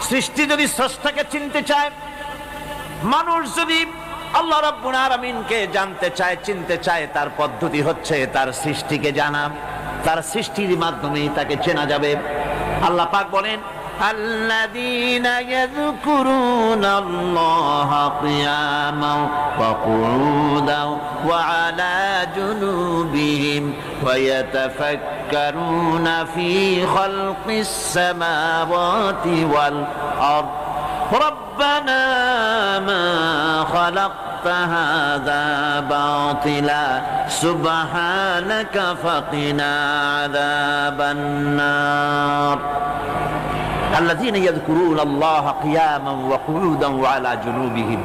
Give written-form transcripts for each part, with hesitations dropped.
সৃষ্টি যদি স্রষ্টাকে চিনতে চায়, মানুষ যদি আল্লাহ রাব্বুল আলামিনকে জানতে চায়, চিনতে চায়, তার পদ্ধতি হচ্ছে তার সৃষ্টিকে জানা। তার সৃষ্টির মাধ্যমেই তাকে চেনা যাবে। আল্লাহ পাক বলেন, আল্লাযীনা ইয়াযকুরুনাল্লাহা কিয়ামান ওয়া কুউদান ওয়া আলা জুনুবিহিম ওয়া ইয়াতাফাক্কারুনা ফি খালকিস সামাওয়াতি ওয়াল আরদ রব্বানা মা খালাকতা হাযা বাতিলা সুবহানাকা ফাকিনা আযাবান নার। الذين يذكرون الله قياما وقعودا وعلى جنوبهم,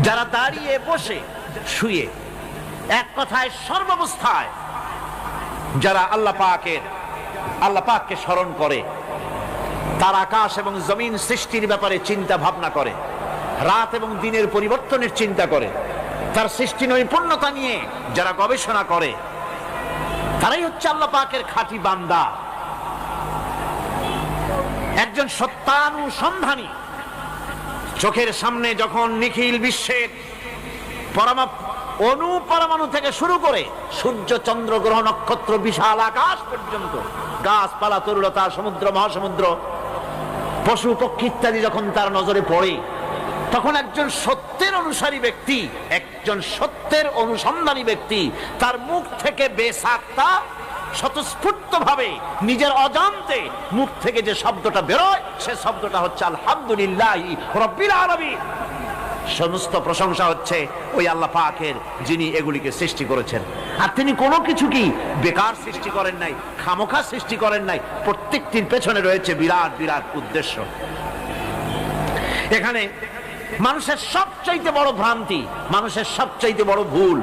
যারা দাঁড়িয়ে বসে শুয়ে এক কথায় সর্বাবস্থায় যারা আল্লাহ পাককে স্মরণ করে, তার আকাশ এবং জমিন সৃষ্টির ব্যাপারে চিন্তা ভাবনা করে, রাত এবং দিনের পরিবর্তনের চিন্তা করে, তার সৃষ্টি নৈপুণ্যতা নিয়ে যারা গবেষণা করে, তারাই হচ্ছে আল্লাহ পাকের খাঁটি বান্দা, একজন সত্যানুসন্ধানী। চোখের সামনে যখন নিখিল বিশ্বের অনুপরমাণু থেকে শুরু করে সূর্য, চন্দ্র, গ্রহ, নক্ষত্র, বিশাল আকাশ পর্যন্ত, গাছপালা, তরুলতা, সমুদ্র, মহাসমুদ্র, পশু পক্ষী ইত্যাদি যখন তার নজরে পড়ে, তখন একজন সত্যের অনুসারী ব্যক্তি, একজন সত্যের অনুসন্ধানী ব্যক্তি, তার মুখ থেকে বেসাক্তা স্বতঃস্ফূর্ত ভাবে নিজের অজান্তে মুখ থেকে যে শব্দটা বেরোয়, সে শব্দটা হচ্ছে আলহামদুলিল্লাহি রাব্বিল আলামিন। সমস্ত প্রশংসা হচ্ছে ওই আল্লাহ পাকের, যিনি এগুলিকে সৃষ্টি করেছেন। আর তিনি কোনো কিছু কি বেকার সৃষ্টি করেন নাই, খামোখা সৃষ্টি করেন নাই। প্রত্যেকটির পেছনে রয়েছে বিরাট বিরাট উদ্দেশ্য। এখানে মানুষের সবচাইতে বড় ভ্রান্তি, মানুষের সবচাইতে বড় ভুল,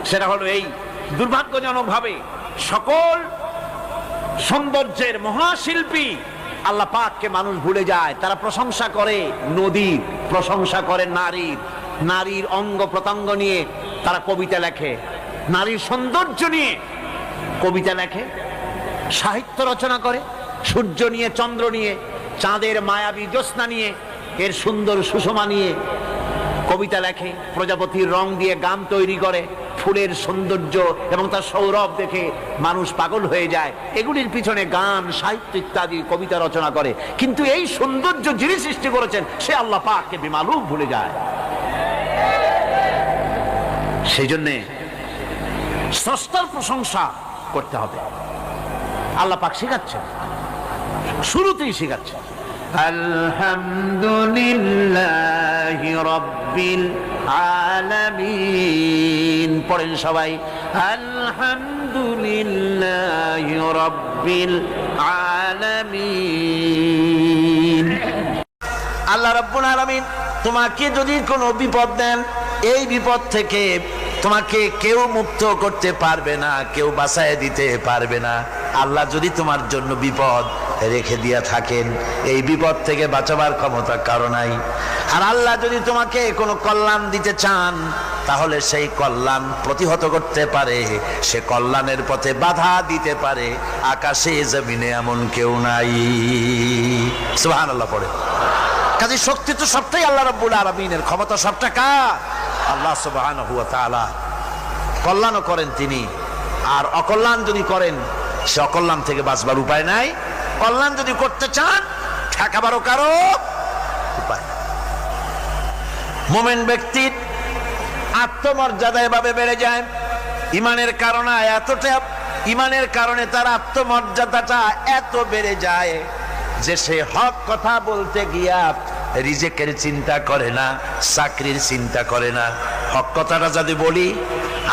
সেটা হলো এই, দুর্ভাগ্যজনক ভাবে সকল সৌন্দর্যের মহাশিল্পী আল্লাহ পাককে মানুষ ভুলে যায়। তারা প্রশংসা করে নদীর, প্রশংসা করে নারীর অঙ্গ প্রত্যঙ্গ নিয়ে তারা কবিতা লেখে, নারীর সৌন্দর্য নিয়ে কবিতা লেখে, সাহিত্য রচনা করে, সূর্য নিয়ে, চন্দ্র নিয়ে, চাঁদের মায়াবী জ্যোৎস্না নিয়ে, এর সুন্দর সুষমা নিয়ে কবিতা লেখে, প্রজাপতির রং দিয়ে গান তৈরি করে, ফুলের সৌন্দর্য এবং তার সৌরভ দেখে মানুষ পাগল হয়ে যায়। এগুলির পিছনে গান, সাহিত্য ইত্যাদি কবিতা রচনা করে। কিন্তু এই সৌন্দর্য যিনি সৃষ্টি করেছেন, সে আল্লাহ পাককে বেমালুম ভুলে যায়। সেই জন্যে স্রষ্টার প্রশংসা করতে হবে। আল্লাহ পাক শেখাচ্ছেন, শুরুতেই শেখাচ্ছেন, আলহামদুলিল্লাহি রাব্বিল আলামিন। পড়েন সবাই, আলহামদুলিল্লাহি রাব্বিল আলামিন। আল্লাহ রাব্বুল আলামিন তোমাকে যদি কোনো বিপদ দেন, এই বিপদ থেকে তোমাকে কেউ মুক্ত করতে পারবে না, কেউ বাঁচায় দিতে পারবে না। আল্লাহ যদি তোমার জন্য বিপদ রেখে দিয়া থাকেন, এই বিপদ থেকে বাঁচাবার ক্ষমতা কারো নাই। আর আল্লাহ যদি তোমাকে কোনো কল্যাণ দিতে চান, তাহলে সেই কল্যাণ প্রতিহত করতে পারে, সে কল্যাণের পথে বাধা দিতে পারে। আকাশে জমিনে এমন কেউ নাই। সুবহানাল্লাহ পড়ে। কাজে শক্তি তো সবটাই আল্লাহ রাব্বুল আলামিনের, ক্ষমতা সবটা কার? আল্লাহ সুবহানাহু ওয়া তাআলা। কল্যাণও করেন তিনি, আর অকল্যাণ যদি করেন, সে অকল্যাণ থেকে বাঁচবার উপায় নাই। কল্যাণ যদি করতে চান, ঠেকাবারও কারো উপায়। মুমিন ব্যক্তির আত্মমর্যাদা এভাবে বেড়ে যায় ইমানের কারণে। ইমানের কারণে তার আত্মমর্যাদাটা এত বেড়ে যায় যে সে হক কথা বলতে গিয়া রিজেকের চিন্তা করে না, চাকরির চিন্তা করে না। হক কথাটা যদি বলি,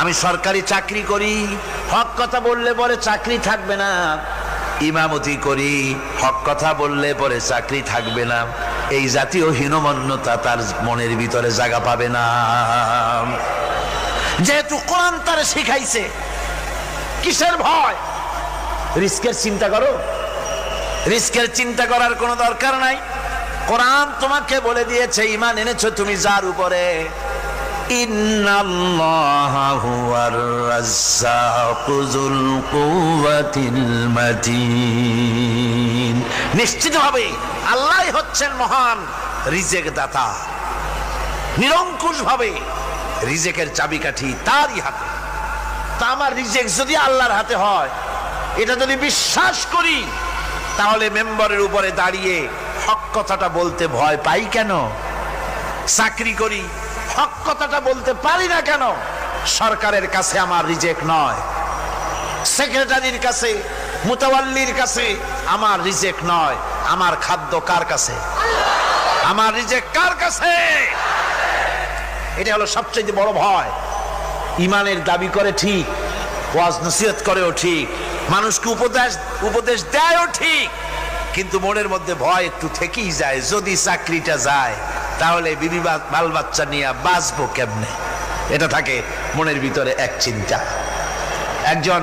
আমি সরকারি চাকরি করি, হক কথা বললে পরে চাকরি থাকবে না। ইমামতি করি, হক কথা বললে পরে চাকরি থাকবে না। এই জাতীয় হীনমন্যতা তার মনের ভিতরে জায়গা পাবে না। যেহেতু কোরআন তার শিখাইছে, কিসের ভয়? রিস্কের চিন্তা করো। রিস্কের চিন্তা করার কোনো দরকার নাই। কোরআন তোমাকে বলে দিয়েছে, ঈমান এনেছো তুমি যার উপরে, ইন্নাল্লাহা হুয়ার রাজ্জাকু যুল কুওয়াতিল মাতিন। নিশ্চিতভাবে আল্লাহই হচ্ছেন মহান রিজেক দাতা, নিরঙ্কুশ ভাবে রিজেকের চাবিকাঠি তারই হাতে। তা আমার রিজেক যদি আল্লাহর হাতে হয়, এটা যদি বিশ্বাস করি, তাহলে মেম্বারের উপরে দাঁড়িয়ে হক কথাটা বলতে ভয় পাই কেন? চাকরি করি, হক কথাটা বলতে পারি না কেন? সরকারের কাছে আমার রিজেক নয়, সেক্রেটারির কাছে, মুতাওয়াল্লির কাছে আমার রিজেক নয়। আমার খাদ্য কার কাছে? আমার রিজেক কার কাছে? এটা হলো সবচেয়ে বড় ভয়। ইমানের দাবি করে ঠিক, ওয়াজ নসিহত করেও ঠিক, মানুষকে উপদেশ দেয়ও ঠিক, কিন্তু মনের মধ্যে ভয় একটু থেকেই যায়। যদি চাকরিটা যায়, তাহলে বিবি বাল বাচ্চা নিয়ে বাঁচবো কেমনে? এটা থাকে মনের ভিতরে এক চিন্তা। একজন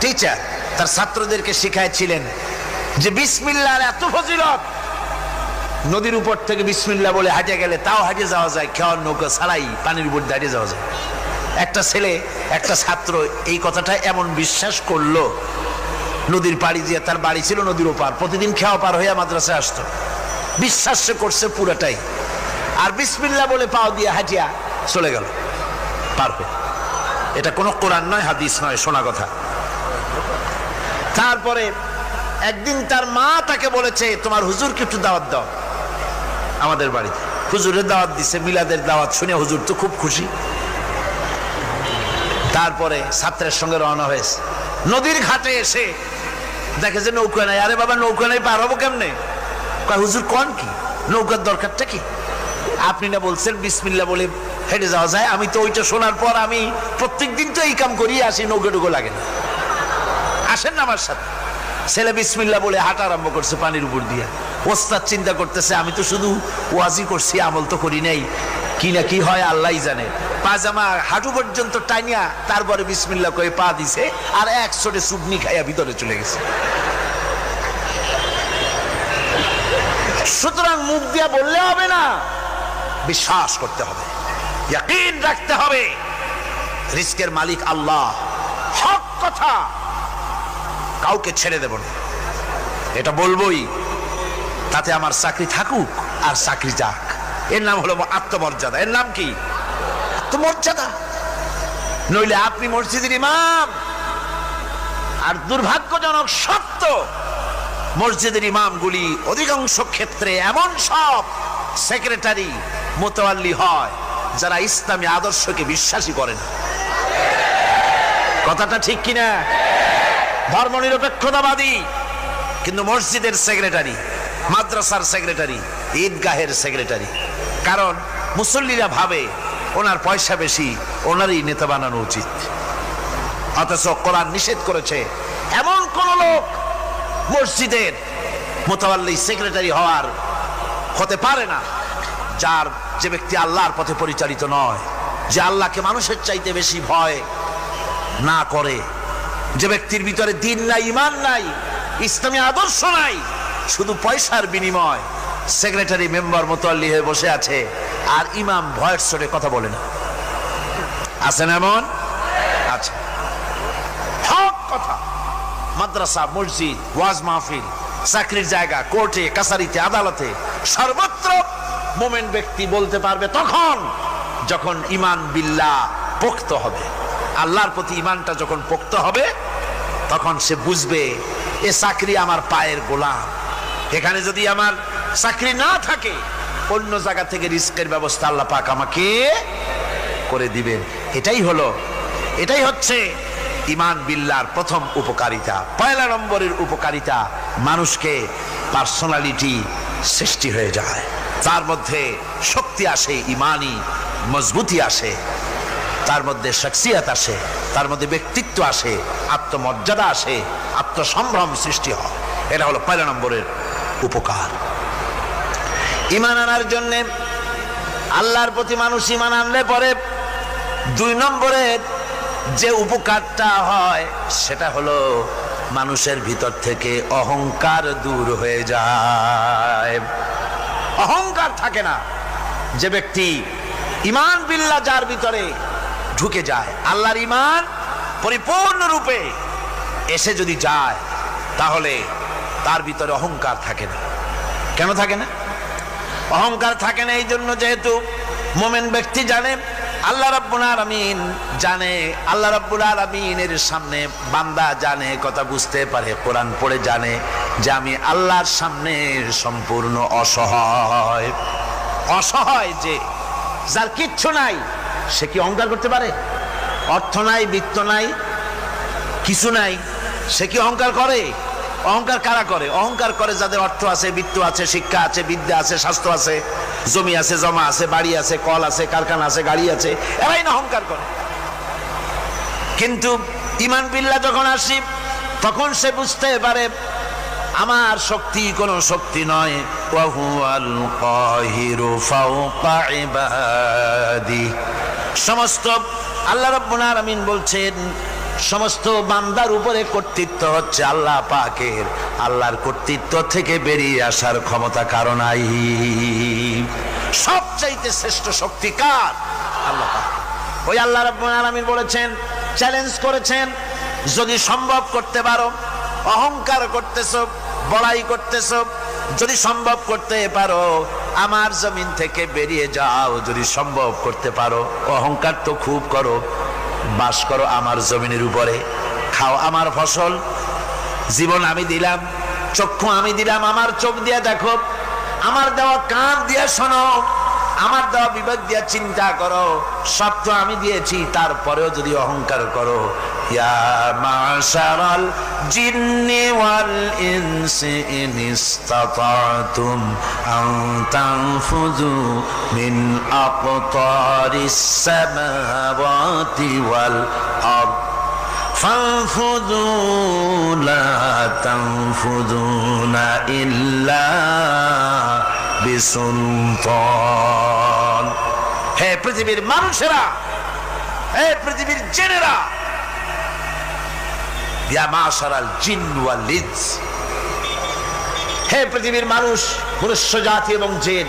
টিচার তার ছাত্রদেরকে শিখাইছিলেন যে বিসমিল্লাহর এত ফজিলত, নদীর উপর থেকে বিসমিল্লাহ বলে হাঁটে গেলে তাও হাঁটে যাওয়া যায়, খেওয়ার নৌকা ছাড়াই পানির উপর দাঁড়িয়ে যাওয়া যায়। একটা ছেলে, একটা ছাত্র এই কথাটা এমন বিশ্বাস করলো, নদীর পাড়ি দিয়ে, তার বাড়ি ছিল নদীর ওপার, প্রতিদিন খেওয়া পার হইয়া মাদ্রাসায় আসতো, বিশ্বাস করছে পুরাটাই, আর বিসমিল্লাহ বলে পাও দিয়ে হাঁটিয়া চলে গেল পার হয়ে। এটা কোনো কোরআন নয়, হাদিস নয়, শোনা কথা। তারপরে একদিন তার মা তাকে বলেছে, তোমার হুজুরকে একটু দাওয়াত দাও আমাদের বাড়িতে। হুজুরের দাওয়াত দিছে, মিলাদের দাওয়াত শুনে হুজুর তো খুব খুশি। তারপরে ছাত্রের সঙ্গে রওনা হয়েছে। নদীর ঘাটে এসে দেখে যে নৌকা নাই। আরে বাবা, নৌকা নাই, পার হবো কেমনে? কয় হুজুর কোন কি, নৌকার দরকারটা কি? আপনি না বলছেন বিসমিল্লাহ বলে হেঁটে যাওয়া যায়। আমি তো ওইটা শোনার পর আমি প্রত্যেকদিন তো এই কাম করিয়ে আসি, নৌকা টুকু লাগে না। আসেন না আমার সাথে। ছেলে বিসমিল্লাহ বলে হাঁটা আরম্ভ করছে পানির উপর দিয়ে। ওস্তাদ চিন্তা করতেছে, আমি তো শুধু ওয়াজি করছি, আমল তো করি নাই, কি না কি হয় আল্লাহই জানে। পাজামা হাঁটু পর্যন্ত টাইনিয়া তারপরে বিসমিল্লাহ কয়ে পা দিছে, আর এক ছোটে চুবনি খাইয়া ভিতরে চলে গেছে। সুতরাং মুখ দিয়া বললে হবে না, বিশ্বাস করতে হবে, ইয়াকিন রাখতে হবে রিজকের মালিক আল্লাহ। হক কথা কাউকে ছেড়ে দেব না, এটা বলবোই, তাতে আমার চাকরি থাকুক আর চাকরি যাক। এর নাম হলো আত্মমর্যাদা। এর নাম কি? আত্মমর্যাদা। নইলে আপনি মসজিদের ইমাম, আর দুর্ভাগ্যজনক সত্য, মসজিদের ইমামগুলি অধিকাংশ ক্ষেত্রে এমন সব সেক্রেটারি, মুতাওয়াল্লি হয় যারা ইসলামী আদর্শকে বিশ্বাসী করে না। কথাটা ঠিক কিনা? ধর্মনিরপেক্ষতাবাদী, কিন্তু মসজিদের সেক্রেটারি, মাদ্রাসার সেক্রেটারি, ঈদগাহের সেক্রেটারি। কারণ মুসল্লিরা ভাবে ওনার পয়সা বেশি, ওনারই নেতা বানানো উচিত। অথচ কোরআন নিষেধ করেছে এমন কোন লোক মসজিদের মুতাওয়াল্লি সেক্রেটারি হতে পারে না যে ব্যক্তি আল্লাহর পথে পরিচালিত নয়, যে আল্লাহকে মানুষের চাইতে বেশি ভয় না করে, যে ব্যক্তির ভিতরে দ্বীন নাই, ঈমান নাই, ইসলামী আদর্শ নাই, শুধু পয়সার বিনিময় সেক্রেটারি, মেম্বার, মুতাওয়াল্লি হয়ে বসে আছে, আর ইমাম ভয়ের চোটে কথা বলে না। আছেন এমন? আচ্ছা, হক কথা মাদ্রাসা, মসজিদ, ওয়াজ মাহফিল, চাকরির জায়গা, কোর্টে, কাছারিতে, আদালতে, সর্বত্র মুমিন ব্যক্তি বলতে পারবে তখন যখন ঈমান বিল্লাহ পোক্ত হবে। আল্লাহর প্রতি ঈমানটা যখন পোক্ত হবে, তখন সে বুঝবে এ চাকরি আমার পায়ের গোলাম। এখানে যদি আমার চাকরি না থাকে, অন্য জায়গা থেকে রিস্কের ব্যবস্থা আল্লাহ পাক আমাকে করে দিবেন। এটাই হচ্ছে ঈমান বিল্লাহর প্রথম উপকারিতা। পয়লা নম্বরের উপকারিতা, মানুষকে পার্সোনালিটি সৃষ্টি হয়ে যায়, তার মধ্যে শক্তি আসে, ঈমানি মজবুতি আসে, তার মধ্যে শখসিয়ত আসে, তার মধ্যে ব্যক্তিত্ব আসে, আত্মমর্যাদা আসে, আত্মসম্ভ্রম সৃষ্টি হয়। এটা হলো পয়লা নম্বরের উপকার। ঈমান আনার জন্যে, আল্লাহর প্রতি মানুষ ঈমান আনলে পরে 2 নম্বরের যে উপকারটা হয় সেটা হলো মানুষের ভিতর থেকে অহংকার দূর হয়ে যায়। অহংকার থাকে না। যে ব্যক্তি ঈমান বিল্লাহ যার ভিতরে ঢুকে যায়, আল্লাহর ঈমান পরিপূর্ণ রূপে এসে যদি যায়, তাহলে তার ভিতরে অহংকার থাকে না। কেন থাকে না? অহংকার থাকে না এই জন্য, যেহেতু মুমিন ব্যক্তি জানে আল্লাহ রাব্বুল আলামিন জানে, আল্লাহ রাব্বুল আলামিনের সামনে বান্দা জানে, কথা বুঝতে পারে, কোরআন পড়ে জানে যে আমি আল্লাহর সামনে সম্পূর্ণ অসহায়। অসহায় যে যার কিচ্ছু নাই, সে কি অহংকার করতে পারে? অর্থ নাই, বিত্ত নাই, কিছু নাই, সে কি অহংকার করে? অহংকার কারা করে? অহংকার করে যাদের অর্থ আছে, বিত্ত আছে, শিক্ষা আছে, বিদ্যা আছে, স্বাস্থ্য আছে, জমি আছে, জমা আছে, বাড়ি আছে, কল আছে, কারখানা আছে, গাড়ি আছে, এরাই না অহংকার করে। কিন্তু ঈমান বিল্লাহ যখন আসি, তখন সে বুঝতে পারে আমার শক্তি কোনো শক্তি নয়। ওয়া হুয়াল কাহিরু ফাওকা ইবাদি। সমস্ত আল্লাহ রাব্বুল আলামিন বলছেন সমস্ত বান্দার উপরে কর্তৃত্ব হচ্ছে আল্লাহ পাকের। আল্লাহর কর্তৃত্ব থেকে বেরিয়ে আসার ক্ষমতা কারো নাই। সবচাইতে শ্রেষ্ঠ শক্তি কার? আল্লাহ পাক। ওই আল্লাহ রাব্বুল আলামিন বলেছেন, চ্যালেঞ্জ করেছেন, যদি সম্ভব করতে পারো, অহংকার করতেছো, বড়াই করতেছো, যদি সম্ভব করতে পারো আমার জমিন থেকে বেরিয়ে যাও। যদি সম্ভব করতে পারো, অহংকার তো খুব করো, বাস করো আমার জমিনের উপরে, খাও আমার ফসল, জীবন আমি দিলাম, চক্ষু আমি দিলাম, আমার চোখ দিয়ে দেখো, আমার দেওয়া কান দিয়ে শোনো, আমার দেওয়া বিবেক দিয়ে চিন্তা করো, সব তো আমি দিয়েছি, তারপরেও যদি অহংকার করো। ইয়া মাশারাল জিন্নি ওয়াল ইনসি ইন ইসতাতাতুম আন তানফুযু মিন আকতারিস সামাওয়াতি ওয়াল আরদ ফানফুযু লা তানফুযুনা ইল্লা বিসুলতান। হে পৃথিবীর মানুষেরা, হে পৃথিবীর জেনেরা, ইয়া মাশারাল জিন ওয়াল ইনস, হে পৃথিবীর মানুষ, মনুষ্য জাতি এবং জিন,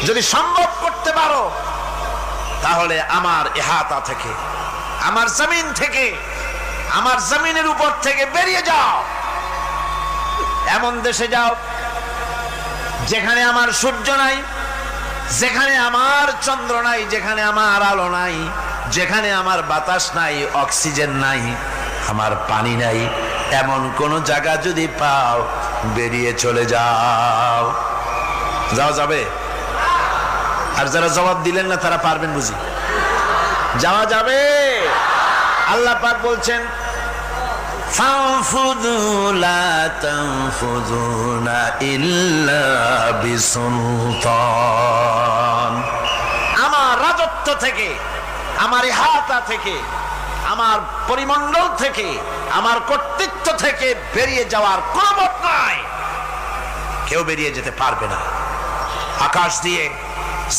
যদি সম্ভব করতে পারো তাহলে আমার ইহাতা থেকে, আমার জমিন থেকে, আমার জমিনের উপর থেকে বেরিয়ে যাও। এমন দেশে যাও যেখানে আমার সূর্য নাই, যেখানে আমার চন্দ্র নাই, যেখানে আমার আলো নাই, যেখানে আমার বাতাস নাই, অক্সিজেন নাই, আমার পানি নাই, এমন কোন জায়গা যদি পাও, বেরিয়ে চলে যাও। যাওয়া যাবে? আর যারা জবাব দিলেন না তারা পারবেন বুঝি? যাওয়া যাবে। আল্লাহ পাক বলছেন, ফানফুযু লা তানফুযুনা ইল্লা বিসুলতান। আমার রাজত্ব থেকে, আমার ইহাতা থেকে, আমার পরিমণ্ডল থেকে, আমার কর্তৃত্ব থেকে বেরিয়ে যাওয়ার কোনো পথ নাই। কেউ বেরিয়ে যেতে পারবে না। আকাশ দিয়ে,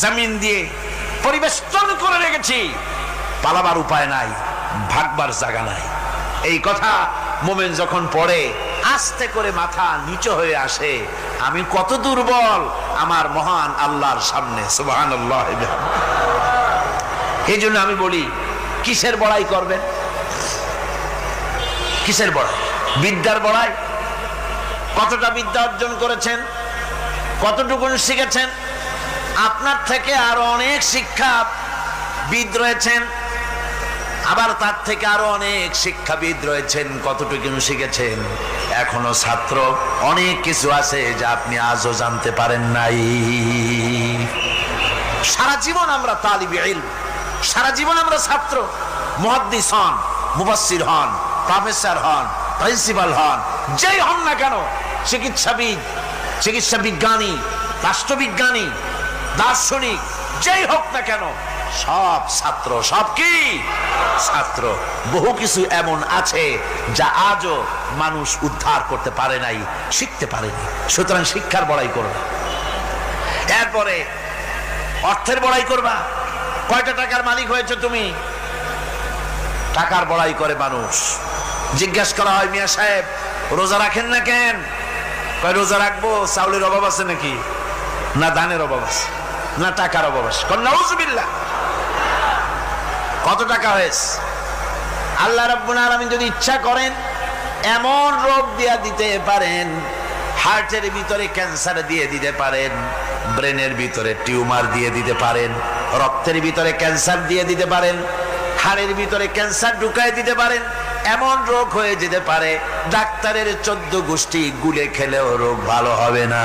জমিন দিয়ে পরিবেষ্টন করে রেখেছি, পালাবার উপায় নাই, ভাগবার জায়গা নাই। এই কথা মুমিন যখন পড়ে, আস্তে করে মাথা নিচু হয়ে আসে, আমি কত দুর্বল আমার মহান আল্লাহর সামনে। সুবহানাল্লাহ। এই জন্য আমি বলি, কিসের বড়াই করবেন? কিসের বড়াই? বিদ্যার বড়াই। কতটা বিদ্যা অর্জন করেছেন, কতটুকুন শিখেছেন? আপনার থেকে আরো অনেক শিক্ষাবিদ রয়েছেন, আবার তার থেকে আরো অনেক শিক্ষাবিদ রয়েছেন, কতটুকু শিখেছেন? এখনো ছাত্র অনেক কিছু আছে যা আপনি আজও জানতে পারেন নাই। সারা জীবন আমরা তালিবে ইলম, সারা জীবন আমরা ছাত্র। মুহাদ্দিস হন, মুফাসসির হন, প্রফেসর হন, প্রিন্সিপাল হন, যেই হন না কেন, চিকিৎসাবিদ, চিকিৎসা বিজ্ঞানী, রাষ্ট্রবিজ্ঞানী, দার্শনিক, যেই হোক না কেন, সব ছাত্র। সব কি? ছাত্র। বহু কিছু এমন আছে যা আজও মানুষ উদ্ধার করতে পারে নাই, শিখতে পারেনি। সুতরাং শিক্ষার বড়াই করো। এরপরে অর্থের বড়াই করবা। কয়টা টাকার মালিক হয়েছে তুমি? টাকার বড়াই করে মানুষ। জিজ্ঞেস করা হয়, মিয়া সাহেব রোজা রাখেন না কেন? কয় রোজা রাখবো, চাউলের অভাব আছে নাকি? না ধানের অভাব আছে, না টাকার অভাব আছে। নাউজুবিল্লাহ। কত টাকা হয়েছে? আল্লাহ রাব্বুল আলামিন যদি ইচ্ছা করেন এমন রোগ দিয়া দিতে পারেন, হার্টের ভিতরে ক্যান্সার দিয়ে দিতে পারেন, ব্রেনের ভিতরে টিউমার দিয়ে দিতে পারেন, রক্তের ভিতরে ক্যান্সার দিয়ে দিতে পারেন, হাড়ের ভিতরে ক্যান্সার ঢুকায় দিতে পারেন। এমন রোগ হয়ে যেতে পারে ডাক্তারের 14 গোষ্ঠী গুলে খেলেও রোগ ভালো হবে না।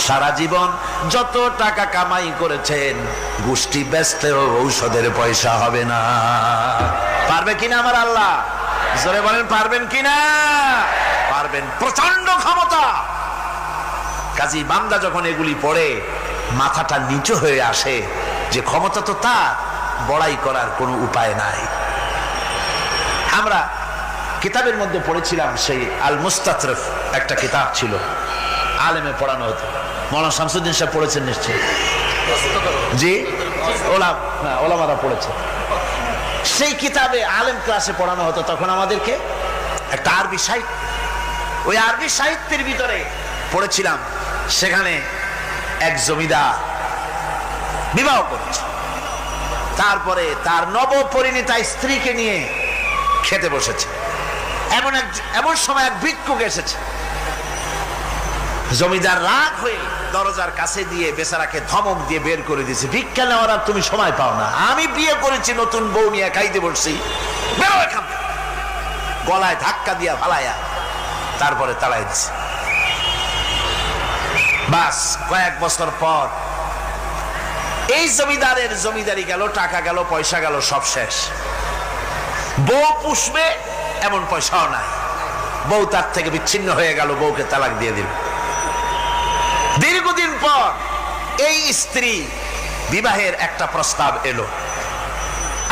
সারা জীবন যত টাকা কামাই করেছেন গোষ্ঠী বেচলেও ঔষধের পয়সা হবে না। পারবে কিনা আমার আল্লাহ? জোরে বলেন পারবেন কিনা? পারবেন, প্রচন্ড ক্ষমতা। কাজী বান্দা যখন এগুলি পড়ে মাথাটা নিচু হয়ে আসে যে ক্ষমতা তো তার, বড়াই করার কোনো উপায় নাই। আমরা কিতাবের মধ্যে পড়েছিলাম, সেই আল মুস্তাতরফ একটা কিতাব ছিল, আলেমে পড়ানো হতো। মৌলানা শামসুদ্দিন সাহেব পড়েছেন নিশ্চয়ই? জি, ওলামারা পড়েছে। সেই কিতাবে আলেম ক্লাসে পড়ানো হতো তখন আমাদেরকে একটা আরবি সাহিত্য। ওই আরবি সাহিত্যের ভিতরে পড়েছিলাম, সেখানে এক জমিদার বিবাহ করছে, তারপরে তার নবপরিণীতা স্ত্রীকে নিয়ে খেতে বসেছে। এমন সময় এক ভিক্ষুক এসেছে। জমিদার রাগ হয়ে দরজার কাছে দিয়ে বেচারাকে ধমক দিয়ে বের করে দিয়েছে, ভিক্ষা নেওয়ার আর তুমি সময় পাও না, আমি বিয়ে করেছি, নতুন বউ নিয়ে খাইতে বসছি, বেরো এখান থেকে। গলায় ধাক্কা দিয়া ফালাইয়া তারপরে তাড়াই দিছে। বাস কয়েক বছর পর এই জমিদারের জমিদারি গেল, টাকা গেল, পয়সা গেল, সব শেষ। বউ পুষবে এমন পয়সাও নাই, বউ তার থেকে বিচ্ছিন্ন হয়ে গেল, বউকে তালাক দিয়ে দিল। দীর্ঘদিন পর এই স্ত্রী বিবাহের একটা প্রস্তাব এলো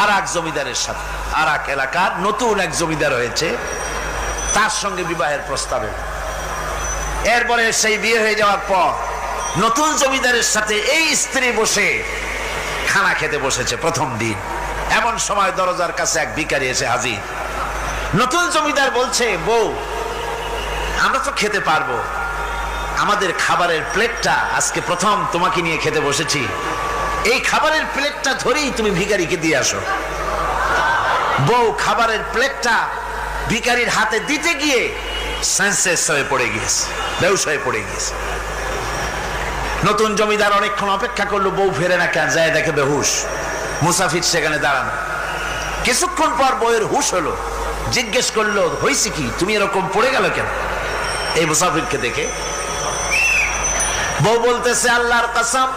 আর এক জমিদারের সাথে, আর এক এলাকার নতুন এক জমিদার হয়েছে, তার সঙ্গে বিবাহের প্রস্তাব এলো। এরপরে সেই বিয়ে হয়ে যাওয়ার পর নতুন জমিদারের সাথে এই স্ত্রী বসে খানা খেতে বসেছে প্রথম দিন। এমন সময় দরজার কাছে এক ভিখারি এসে হাজির। নতুন জমিদার বলছে, বউ আমরা তো খেতে পারবো, আমাদের খাবারের প্লেটটা আজকে প্রথম তোমাকে নিয়ে খেতে বসেছি, এই খাবারের প্লেটটা ধরেই তুমি ভিখারিকে দিয়ে আসো। বউ খাবারের প্লেটটা ভিখারির হাতে দিতে গিয়ে সেন্সলেস হয়ে পড়ে গিয়েছে, বেহুশ হয়ে পড়ে গিয়েছে। নতুন জমিদার অনেকক্ষণ অপেক্ষা করলো, বউ ফেরে না কেন, যায় দেখে বেহুশ, মুসাফির সেখানে দাঁড়ানো। কিছুক্ষণ পর বউয়ের হুশ হলো, জিজ্ঞেস করলো, হয়েছে কি, তুমি এরকম পড়ে গেল কেন? এই মুসাফিরকে দেখে বউ বলতেছে, আল্লাহর কসম,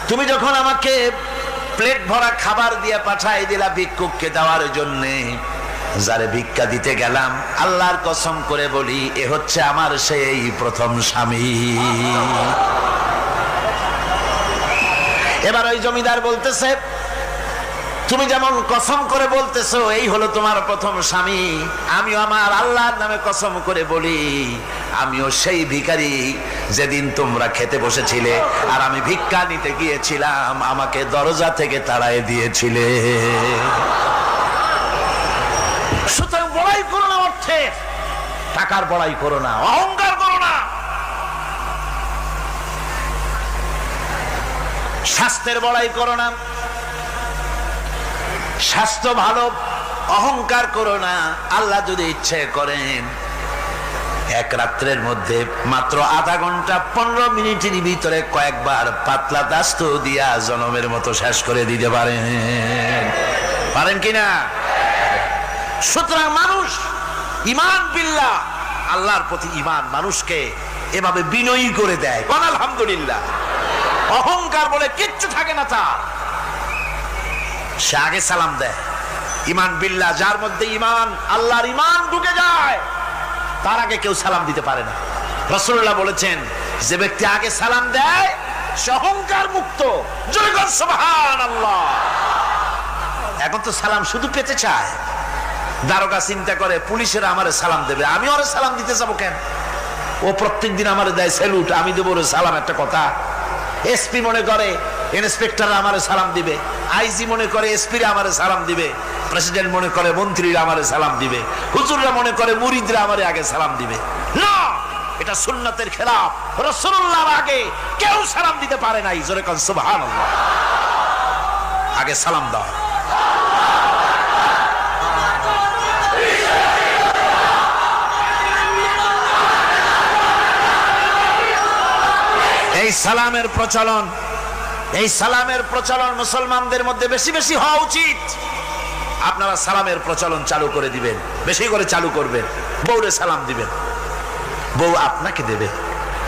তুমি যখন আমাকে প্লেট ভরা খাবার দিয়ে পাঠাই দিলা ভিক্ষুককে দেওয়ার জন্যে, যারে ভিক্ষা দিতে গেলাম, আল্লাহর কসম করে বলি এ হচ্ছে আমার সেই প্রথম স্বামী। এবার ওই জমিদার বলতেছে, তুমি যেমন কসম করে বলতেছো এই হলো তোমার প্রথম স্বামী, আমিও আমার আল্লাহর নামে কসম করে বলি আমিও সেই ভিখারি যেদিন তোমরা খেতে বসেছিলে আর আমি ভিক্ষা নিতে গিয়েছিলাম, আমাকে দরজা থেকে তাড়ায় দিয়েছিলে। সুতরাং বড়াই করো না, অর্থে টাকার বড়াই করো না, অহংকার করো না, স্বাস্থ্যের বড়াই করো না, স্বাস্থ্য ভালো, অহংকার করো না। আল্লাহ যদি ইচ্ছে করেন এক রাত্রের মধ্যে মাত্র আধা ঘন্টা 15 মিনিটের ভিতরে কয়েকবার পাতলা দাস্ত দিয়া জনমের মতো শেষ করে দিতে পারেন, পারেন কিনা? সুতরাং মানুষ ঈমান বিল্লাহ, আল্লাহর প্রতি ঈমান মানুষকে এভাবে বিনয়ী করে দেয়। আলহামদুলিল্লাহ, অহংকার বলে কিচ্ছু থাকে না তার, সে আগে সালাম দেয়। ঈমান বিল্লাহ, যার মধ্যে ঈমান, আল্লাহর ঈমান ঢুকে যায়, তার আগে কেউ সালাম দিতে পারে না। রাসূলুল্লাহ বলেছেন, যে ব্যক্তি আগে সালাম দেয় সে অহংকার মুক্ত। জয় গো সুবহানাল্লাহ। এখন তো সালাম শুধু পেতে চায়। দারোগা চিন্তা করে পুলিশেরা আমারে সালাম দেবে, আমি ওরে সালাম দিতে যাবো কেন? ও প্রত্যেকদিন আমারে দেয় স্যালুট, আমি দেবো ওরে সালাম, একটা কথা। এসপি মনে করে ইন্সপেক্টররা আমারে সালাম দিবে, আইজি মনে করে এসপিরা আমারে সালাম দিবে, প্রেসিডেন্ট মনে করে মন্ত্রীরা আমারে সালাম দিবে, হুজুররা মনে করে মুরিদরা আমারে আগে সালাম দিবে। না, এটা সুন্নাতের খেলাফ। রাসূলুল্লাহর আগে কেউ সালাম দিতে পারে নাই। জোরে কোন সুবহানাল্লাহ। আগে সালাম দাও। এই সালামের প্রচলন মুসলমানদের মধ্যে বেশি বেশি হওয়া উচিত। আপনারা সালামের প্রচলন চালু করে দিবেন, বেশি করে চালু করবেন। বউরে সালাম দিবেন, বউ আপনাকে দেবে।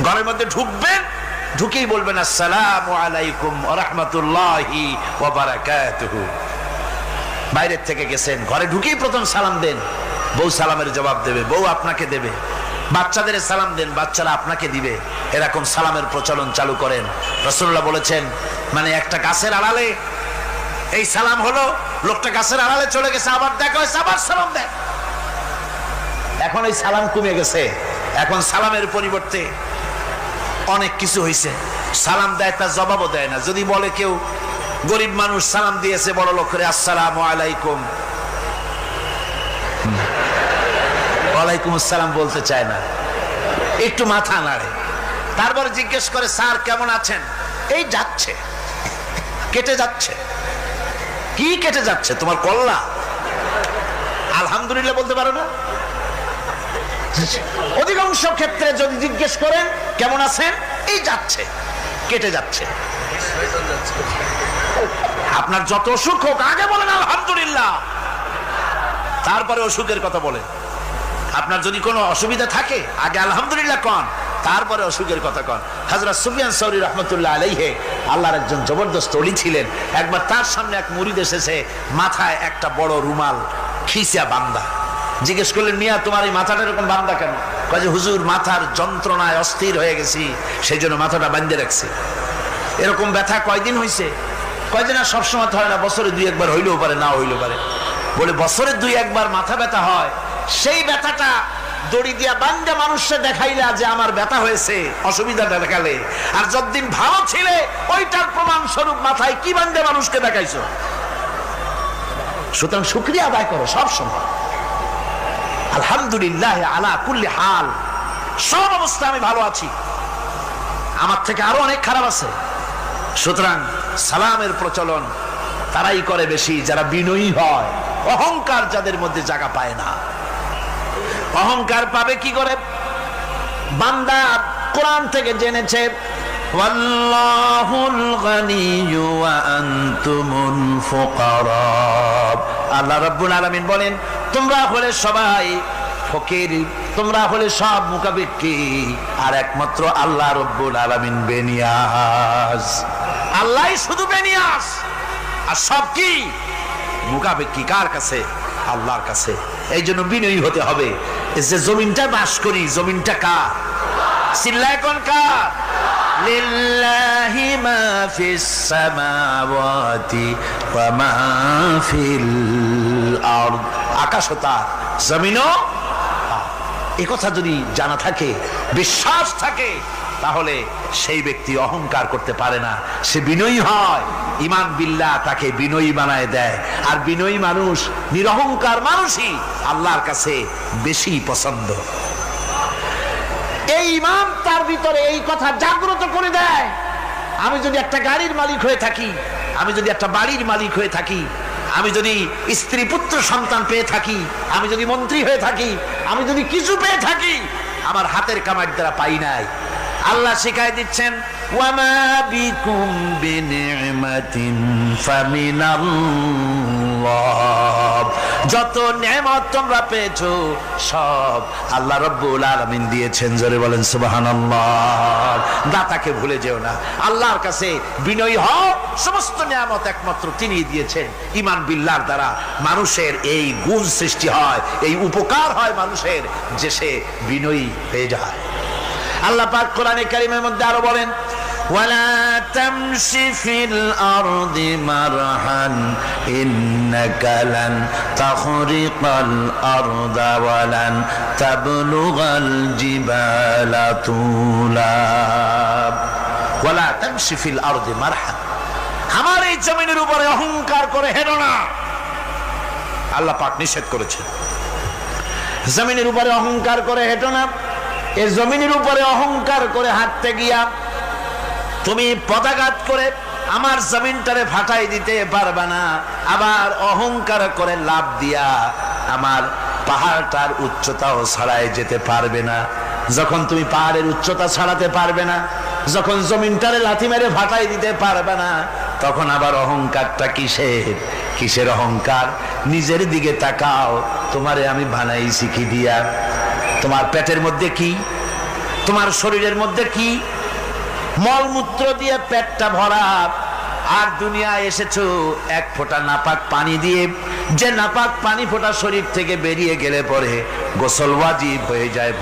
ঘরের মধ্যে ঢুকবেন, ঢুকেই বলবেন আসসালামু আলাইকুম ওয়া রাহমাতুল্লাহি ওয়া বারাকাতুহু। বাইরের থেকে গেছেন, ঘরে ঢুকেই প্রথম সালাম দেন, বউ সালামের জবাব দেবে, বউ আপনাকে দেবে। বাচ্চাদের সালাম দেন, বাচ্চারা আপনাকে দিবে। এরকম সালামের প্রচলন চালু করেন। রাসূলুল্লাহ বলেছেন, মানে একটা গাছের আড়ালে এই সালাম হলো, লোকটা গাছের আড়ালে চলে গেছে, আবার দেখা হয়েছে, আবার সালাম দেয়। এখন এই সালাম কমে গেছে, এখন সালামের পরিবর্তে অনেক কিছু হয়েছে। সালাম দেয়, তার জবাবও দেয় না। যদি বলে কেউ গরিব মানুষ সালাম দিয়েছে বড় লোক করে, আসসালামু আলাইকুম, ওয়ালাইকুম আসসালাম বলতে চায় না, একটু মাথা নাড়ে। তারপরে জিজ্ঞেস করে, স্যার কেমন আছেন? এই যাচ্ছে, কেটে যাচ্ছে। কি কেটে যাচ্ছে? তোমার কল্লা? আলহামদুলিল্লাহ বলতে পারো না? অধিকাংশ ক্ষেত্রে যদি জিজ্ঞেস করেন কেমন আছেন, এই যাচ্ছে, কেটে যাচ্ছে। আপনার যত অসুখ হোক আগে বলেন আলহামদুলিল্লাহ, তারপরে অসুখের কথা বলেন। আপনার যদি কোনো অসুবিধা থাকে আগে আলহামদুলিল্লাহ কন, তারপরে অসুখের কথা কন। হযরত সুফিয়ান সাউরি রাহমাতুল্লাহ আলাইহি আল্লাহর একজন জবরদস্ত ওলি ছিলেন। একবার তার সামনে এক মুরিদ এসেছে, মাথায় একটা বড় রুমাল খিসা বান্দা। জিজ্ঞেস করলেন, মিয়া তোমার এই মাথাটা এরকম বান্দা কেন? কয় যে হুজুর, মাথার যন্ত্রণায় অস্থির হয়ে গেছি, সেই জন্য মাথাটা বাঁধে রাখছি। এরকম ব্যথা কয়দিন হয়েছে? কয়দিন? আর সবসময় হয় না, বছরে 2-1 হইলেও পারে, না হইলেও পারে। বলে বছরে 2-1 মাথা ব্যথা হয়, সেই ব্যথাটা দড়ি দিয়া বান্ধে মানুষকে দেখাইলা যে আমার ব্যথা হয়েছে, অসুবিধাটা দেখালে। আর যতদিন ভালো ছিলে ওইটার প্রমাণ স্বরূপ মাথায় কি বান্ধে মানুষকে দেখাইছো। সুতরাং শুকরিয়া আদায় করো সব সময়। আলহামদুলিল্লাহ আলা কুল্লি হাল, সব অবস্থা আমি ভালো আছি, আমার থেকে আরো অনেক খারাপ আছে। সুতরাং সালামের প্রচলন তারাই করে বেশি যারা বিনয়ী হয়। অহংকার যাদের মধ্যে জায়গা পায় না। অহংকার পাবে কি করে? বান্দা কোরআন থেকে জেনেছে, ওয়াল্লাহুল গানিয়্যু ওয়া আনতুমুল ফুকারা। আল্লাহ রাব্বুল আলামিন বলেন, তোমরা হলে সবাই ফকির, তোমরা হলে সব মুকাবিক্কি, আর একমাত্র আল্লাহ রাব্বুল আলামিন বেনিয়াজ। আল্লাহই শুধু বেনিয়াজ, আর সব কি মুকাবিক্কি কার কাছে? আল্লাহর কাছে। এই জন্য বিনয়ী হতে হবে। যে জমিনটা বাস করি, জমিনটা কার? চিল্লায় কোন কার? লিল্লাহি মা ফিস সামাওয়াতি ওয়া মা ফিল আরদ। আকাশও তার, জমিনও তার। এই কথা যদি জানা থাকে, বিশ্বাস থাকে, তাহলে সেই ব্যক্তি অহংকার করতে পারে না, সে বিনয়ী হয়। ঈমান বিল্লাহ তাকে বিনয়ী বানায় দেয়। আর বিনয়ী মানুষ, নিরহংকার মানুষই আল্লাহর কাছে বেশি পছন্দ। এই ঈমান তার ভিতরে এই কথা জাগ্রত করে দেয়। আমি যদি একটা গাড়ির মালিক হয়ে থাকি, আমি যদি একটা বাড়ির মালিক হয়ে থাকি, আমি যদি স্ত্রী পুত্র সন্তান পেয়ে থাকি, আমি যদি মন্ত্রী হয়ে থাকি, আমি যদি কিছু পেয়ে থাকি, আমার হাতের কামাই দ্বারা পাই নাই। আল্লাহ শিখাই দিচ্ছেন, ওয়ামা বিকুম বিনি'মাতিন ফামিনাল্লাহ। যত নেয়ামত তোমরা পেয়েছো সব আল্লাহ রাব্বুল আলামিন দিয়েছেন। জোরে বলেন সুবহানাল্লাহ। দাতাকে ভুলে যেও না, আল্লাহর কাছে বিনয়ী হও। সমস্ত নেয়ামত একমাত্র তিনি দিয়েছেন। ঈমান বিল্লাহর দ্বারা মানুষের এই গুণ সৃষ্টি হয়, এই উপকার হয় মানুষের, যে সে বিনয়ী হয়ে যায়। আল্লাহ পাক কোরআনে কারীমের মধ্যে আরো বলেন, ওয়ালা তামশি ফিল আরদি মারহান ইন্নাকা লান তাখরিকাল আরদা ওয়ালান তাবলুগাল জিবালা তুলা। ওয়ালা তামশি ফিল আরদি মারহান, আমার এই জমিনের উপরে অহংকার করে হেঁটো না। আল্লাহ পাক নিষেধ করেছেন, জমিনের উপরে অহংকার করে হেঁটো না। এই জমিনের উপরে অহংকার করে হাঁটতে গিয়া তুমি পদাঘাত করে আমার জমিনটারে ফাটাই দিতে পারবে না, আবার অহংকার করে লাভ দিয়া আমার পাহাড়টার উচ্চতাও ছাড়াই যেতে পারবে না। যখন তুমি পাহাড়ের উচ্চতা ছাড়াতে পারবে না, যখন জমিনটারে লাথি মেরে ফাটাই দিতে পারবে না, তখন আবার অহংকারটা কিসের? কিসের অহংকার? নিজের দিকে তাকাও, তোমারে আমি বানাইছি কি দিয়া? তোমার পেটের মধ্যে কি, তোমার শরীরের মধ্যে কি? মলমূত্র দিয়ে পেটটা ভরা, আর দুনিয়ায় এসেছো এক ফোঁটা নাপাক পানি দিয়ে। যে নাপাক পানি ফোঁটা শরীর থেকে বেরিয়ে গেলে পরে গোসল ওয়াজিব হয়ে যায়।